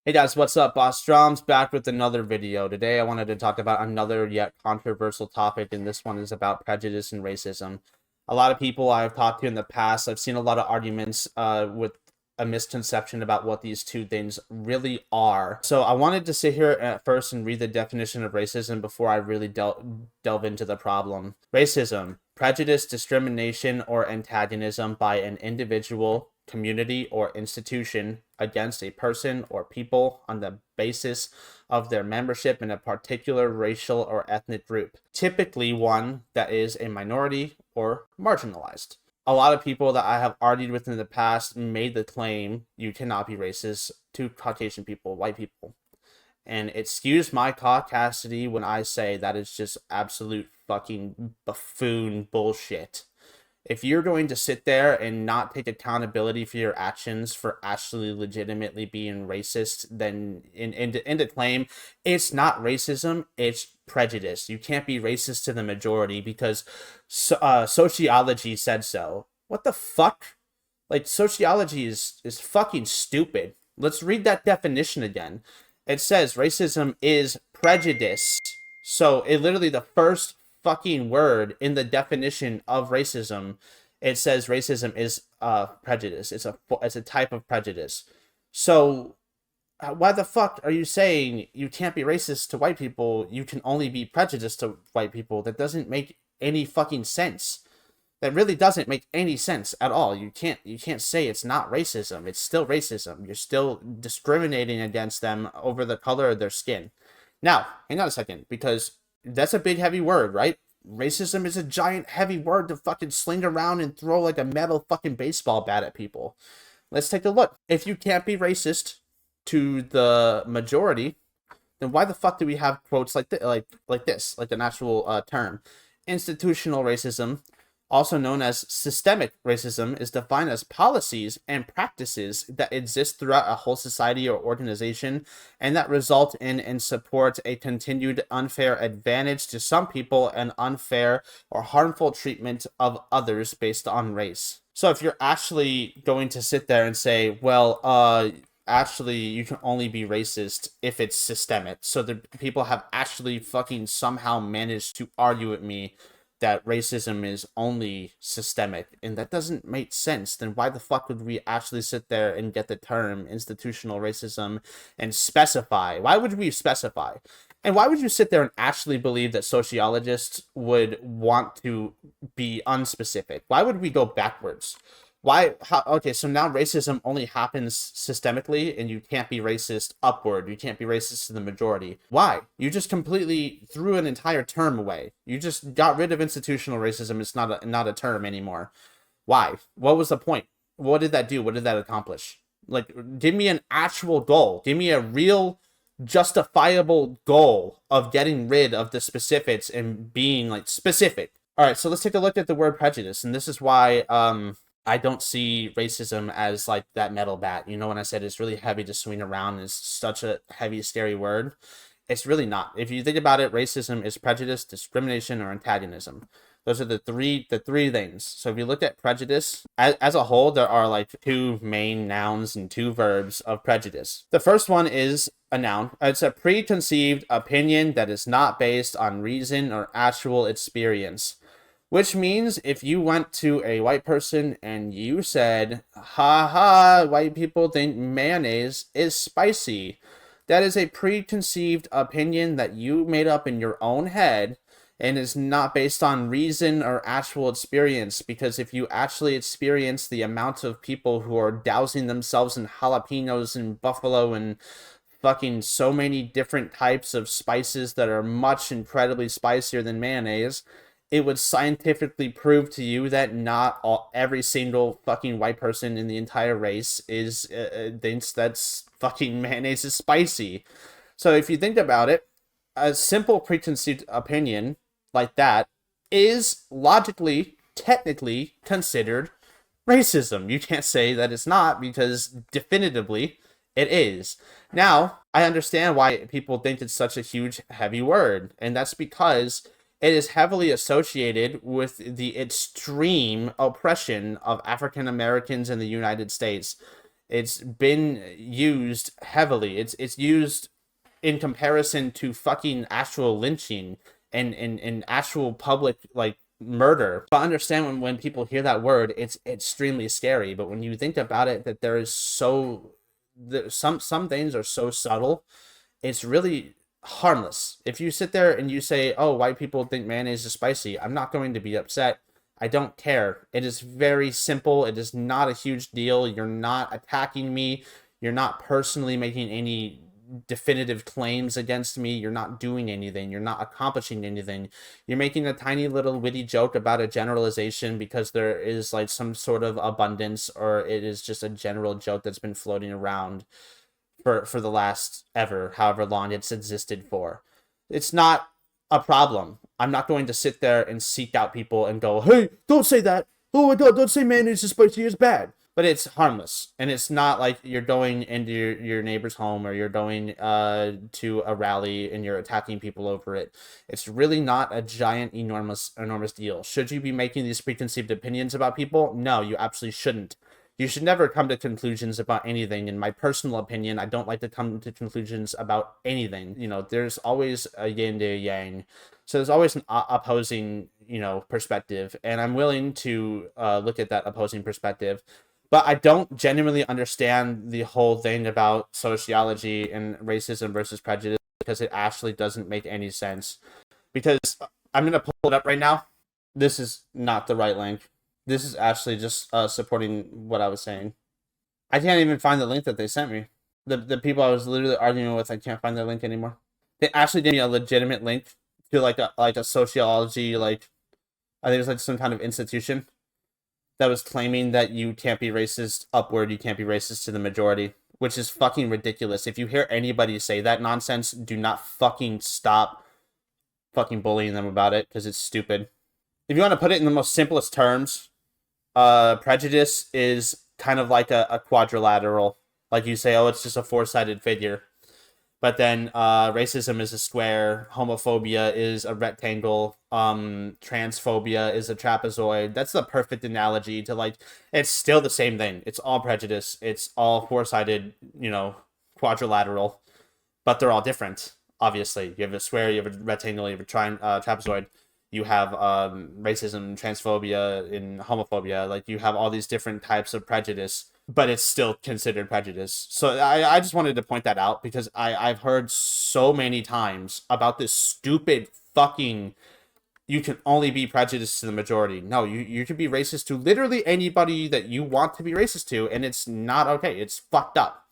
Hey guys, what's up? Boss Drums back with another video. Today I wanted to talk about another yet controversial topic, and this one is about prejudice and racism. A lot of people I've talked to in the past, I've seen a lot of arguments with a misconception about what these two things really are. So I wanted to sit here at first and read the definition of racism before I really delve into the problem. Racism: prejudice, discrimination, or antagonism by an individual, community, or institution against a person or people on the basis of their membership in a particular racial or ethnic group, typically one that is a minority or marginalized. A lot of people that I have argued with in the past made the claim you cannot be racist to Caucasian people, white people. And excuse my caucasity when I say that is just absolute fucking buffoon bullshit. If you're going to sit there and not take accountability for your actions for actually legitimately being racist, then in the claim, it's not racism, it's prejudice. You can't be racist to the majority because sociology said so. What the fuck? Like, sociology is fucking stupid. Let's read that definition again. It says racism is prejudice. So it literally, the first fucking word in the definition of racism, it says racism is prejudice. It's a type of prejudice. So why the fuck are you saying you can't be racist to white people? You can only be prejudiced to white people. That doesn't make any fucking sense. That really doesn't make any sense at all. You can't say it's not racism. It's still racism. You're still discriminating against them over the color of their skin. Now, hang on a second, because that's a big heavy word, right? Racism is a giant heavy word to fucking sling around and throw like a metal fucking baseball bat at people. Let's take a look. If you can't be racist to the majority, then why the fuck do we have quotes like this, like an actual term? Institutional racism, also known as systemic racism, is defined as policies and practices that exist throughout a whole society or organization and that result in and support a continued unfair advantage to some people and unfair or harmful treatment of others based on race. So if you're actually going to sit there and say, well, actually, you can only be racist if it's systemic. So the people have actually fucking somehow managed to argue with me that racism is only systemic, and that doesn't make sense. Then why the fuck would we actually sit there and get the term institutional racism and specify? Why would we specify? And why would you sit there and actually believe that sociologists would want to be unspecific? Why would we go backwards? Why? How? Okay, so now racism only happens systemically, and you can't be racist upward. You can't be racist to the majority. Why? You just completely threw an entire term away. You just got rid of institutional racism. It's not a term anymore. Why? What was the point? What did that do? What did that accomplish? Like, give me an actual goal. Give me a real, justifiable goal of getting rid of the specifics and being like specific. All right, so let's take a look at the word prejudice, and this is why I don't see racism as like that metal bat. You know, when I said it's really heavy to swing around, it's such a heavy, scary word. It's really not. If you think about it, racism is prejudice, discrimination, or antagonism. Those are the three things. So if you look at prejudice as a whole, there are like two main nouns and two verbs of prejudice. The first one is a noun. It's a preconceived opinion that is not based on reason or actual experience. Which means if you went to a white person and you said, ha ha, white people think mayonnaise is spicy, that is a preconceived opinion that you made up in your own head and is not based on reason or actual experience. Because if you actually experience the amount of people who are dousing themselves in jalapenos and buffalo and fucking so many different types of spices that are much incredibly spicier than mayonnaise, it would scientifically prove to you that not every single fucking white person in the entire race is thinks that's fucking mayonnaise is spicy. So if you think about it, a simple preconceived opinion like that is logically, technically considered racism. You can't say that it's not, because definitively it is. Now, I understand why people think it's such a huge, heavy word, and that's because it is heavily associated with the extreme oppression of African Americans in the United States. It's been used heavily. It's used in comparison to fucking actual lynching and actual public like murder. But understand when people hear that word, it's extremely scary. But when you think about it, that there is some things are so subtle, it's really harmless. If you sit there and you say, "Oh, white people think mayonnaise is spicy," I'm not going to be upset. I don't care. It is very simple. It is not a huge deal. You're not attacking me. You're not personally making any definitive claims against me. You're not doing anything. You're not accomplishing anything. You're making a tiny little witty joke about a generalization because there is like some sort of abundance, or it is just a general joke that's been floating around for the last however long it's existed for. It's not a problem. I'm not going to sit there and seek out people and go, "Hey, don't say that. Oh my god, don't say mayonnaise is spicy, it's bad." But it's harmless, and it's not like you're going into your neighbor's home, or you're going to a rally and you're attacking people over it. It's really not a giant, enormous deal. Should you be making these preconceived opinions about people? No, you absolutely shouldn't. You should never come to conclusions about anything. In my personal opinion, I don't like to come to conclusions about anything. You know, there's always a yin to a yang. So there's always an opposing, perspective. And I'm willing to look at that opposing perspective. But I don't genuinely understand the whole thing about sociology and racism versus prejudice, because it actually doesn't make any sense. Because I'm going to pull it up right now. This is not the right link. This is actually just supporting what I was saying. I can't even find the link that they sent me. The people I was literally arguing with, I can't find their link anymore. They actually gave me a legitimate link to like a sociology, like I think it was like some kind of institution that was claiming that you can't be racist upward, you can't be racist to the majority, which is fucking ridiculous. If you hear anybody say that nonsense, do not fucking stop fucking bullying them about it, because it's stupid. If you want to put it in the most simplest terms, prejudice is kind of like a quadrilateral. Like you say, oh, it's just a four-sided figure. But then racism is a square, homophobia is a rectangle, transphobia is a trapezoid. That's the perfect analogy to, like, it's still the same thing. It's all prejudice. It's all four-sided, quadrilateral. But they're all different, obviously. You have a square, you have a rectangle, you have a trapezoid. You have racism, transphobia, and homophobia. Like, you have all these different types of prejudice, but it's still considered prejudice. So I just wanted to point that out, because I've heard so many times about this stupid fucking, you can only be prejudiced to the majority. No, you can be racist to literally anybody that you want to be racist to, and it's not okay. It's fucked up.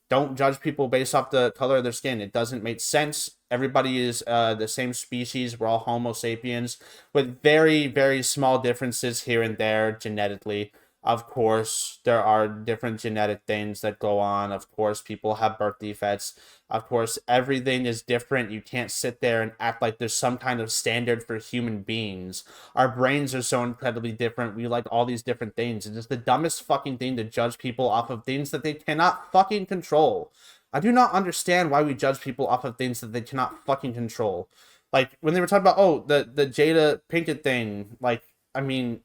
Don't judge people based off the color of their skin. It doesn't make sense. Everybody is the same species. We're all Homo sapiens, with very, very small differences here and there genetically. Of course, there are different genetic things that go on. Of course, people have birth defects. Of course, everything is different. You can't sit there and act like there's some kind of standard for human beings. Our brains are so incredibly different. We like all these different things. It's just the dumbest fucking thing to judge people off of things that they cannot fucking control. I do not understand why we judge people off of things that they cannot fucking control. Like, when they were talking about, oh, the Jada Pinkett thing, like, I mean,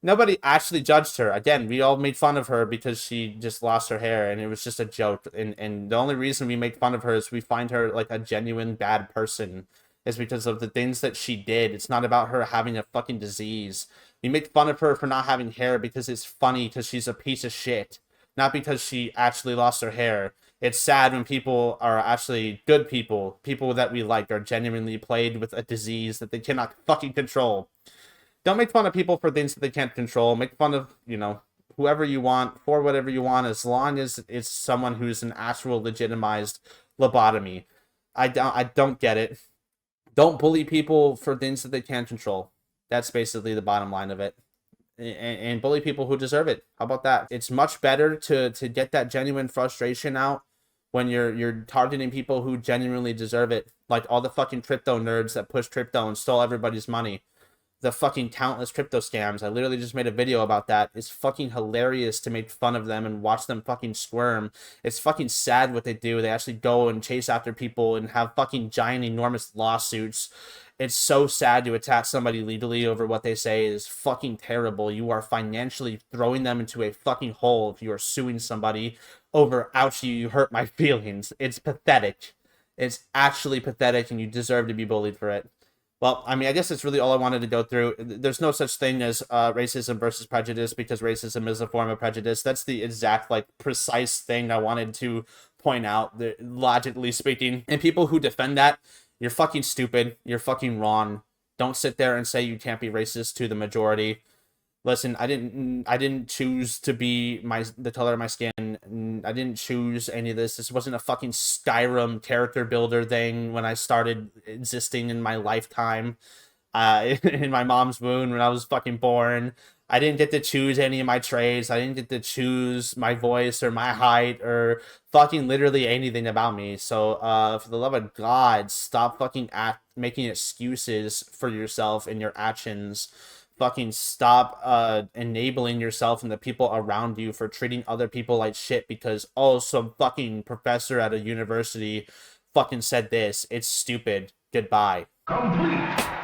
nobody actually judged her. Again, we all made fun of her because she just lost her hair, and it was just a joke. And the only reason we make fun of her is we find her like a genuine bad person, is because of the things that she did. It's not about her having a fucking disease. We make fun of her for not having hair because it's funny, because she's a piece of shit, not because she actually lost her hair. It's sad when people are actually good people that we like, are genuinely plagued with a disease that they cannot fucking control. Don't make fun of people for things that they can't control. Make fun of, whoever you want for whatever you want, as long as it's someone who's an actual legitimized lobotomy. I don't get it. Don't bully people for things that they can't control. That's basically the bottom line of it. And bully people who deserve it. How about that? It's much better to get that genuine frustration out when you're targeting people who genuinely deserve it. Like all the fucking crypto nerds that pushed crypto and stole everybody's money. The fucking countless crypto scams. I literally just made a video about that. It's fucking hilarious to make fun of them and watch them fucking squirm. It's fucking sad what they do. They actually go and chase after people and have fucking giant, enormous lawsuits It's so sad to attack somebody legally over what they say is fucking terrible. You are financially throwing them into a fucking hole if you are suing somebody over, ouch, you hurt my feelings. It's pathetic. It's actually pathetic, and you deserve to be bullied for it. Well, I mean, I guess that's really all I wanted to go through. There's no such thing as racism versus prejudice, because racism is a form of prejudice. That's the exact, like, precise thing I wanted to point out, logically speaking. And people who defend that, you're fucking stupid. You're fucking wrong. Don't sit there and say you can't be racist to the majority. Listen, I didn't choose to be the color of my skin. I didn't choose any of this. This wasn't a fucking Skyrim character builder thing when I started existing in my lifetime, in my mom's womb when I was fucking born. I didn't get to choose any of my traits. I didn't get to choose my voice or my height or fucking literally anything about me. So, for the love of God, stop fucking making excuses for yourself and your actions. Fucking stop enabling yourself and the people around you for treating other people like shit because, oh, some fucking professor at a university fucking said this. It's stupid. Goodbye. Complete.